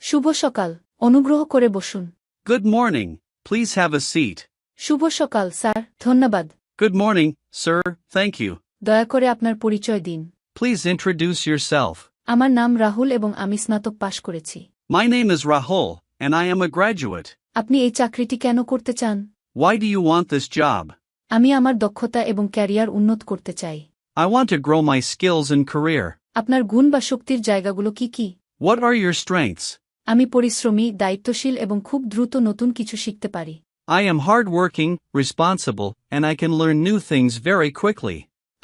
শুভ সকাল, অনুগ্রহ করে বসুন। Good morning. Please have a seat. শুভ সকাল, স্যার, ধন্যবাদ। Good morning, sir. Thank you. দয়া করে আপনার পরিচয় দিন। Please introduce yourself. আমার নাম রাহুল এবং আমি স্নাতক পাশ করেছি। My name is Rahul, and I am a graduate. আপনি এই চাকরিটি কেন করতে চান? Why do you want this job? আমি আমার দক্ষতা এবং ক্যারিয়ার উন্নত করতে চাই। I want to grow my skills and career. আপনার গুণ বা শক্তির জায়গাগুলো কি কি? What are your strengths? আমি পরিশ্রমী, দায়িত্বশীল এবং খুব দ্রুত নতুন কিছু শিখতে পারি। I am hardworking, responsible, and I can learn new things very quickly.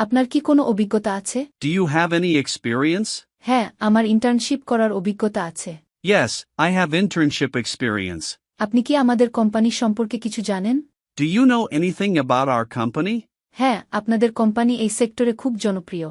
আপনার কি কোনো অভিজ্ঞতা আছে? Do you have any experience? হ্যাঁ, আমার ইন্টার্নশিপ করার অভিজ্ঞতা আছে। Yes, I have internship experience. আপনি কি আমাদের কোম্পানি সম্পর্কে কিছু জানেন? Do you know anything about our company? হ্যাঁ, আপনাদের কোম্পানি এই সেক্টরে খুব জনপ্রিয়।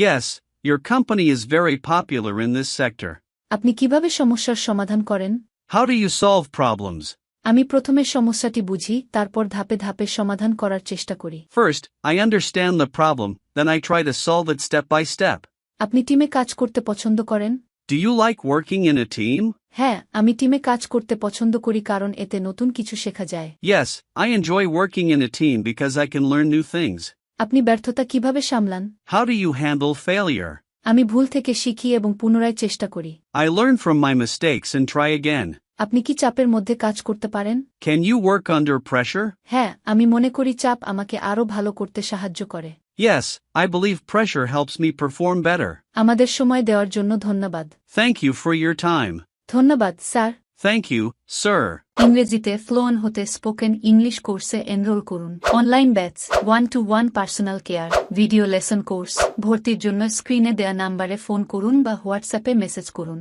Yes, your company is very popular in this sector. আপনি কিভাবে সমস্যার সমাধান করেন? How do you solve problems? আমি প্রথমে সমস্যাটি বুঝি, তারপর ধাপে ধাপে সমাধান করার চেষ্টা করি। First, I understand the problem, then I try to solve it step by step. আপনি টিমে কাজ করতে পছন্দ করেন? Do you like working in a team? হ্যাঁ, আমি টিমে কাজ করতে পছন্দ করি কারণ এতে নতুন কিছু শেখা যায়। Yes, I enjoy working in a team because I can learn new things. আপনি ব্যর্থতা কিভাবে সামলান? How do you handle failure? আমি ভুল থেকে শিখি এবং পুনরায় চেষ্টা করি। I learn from my mistakes and try again. আপনি কি চাপের মধ্যে কাজ করতে পারেন? Can you work under pressure? হ্যাঁ, আমি মনে করি চাপ আমাকে আরও ভালো করতে সাহায্য করে। Yes, I believe pressure helps me perform better. আমাদের সময় দেওয়ার জন্য ধন্যবাদ। Thank you for your time. ধন্যবাদ, স্যার। Thank you, sir. ইংরেজিতে ফ্লুয়েন্ট হতে স্পোকেন ইংলিশ কোর্সে এনরোল করুন। Online batch, 1-to-1 personal care, video lesson course. ভর্তির জন্য স্ক্রিনে দেয়া নাম্বারে ফোন করুন বা হোয়াটসঅ্যাপে মেসেজ করুন।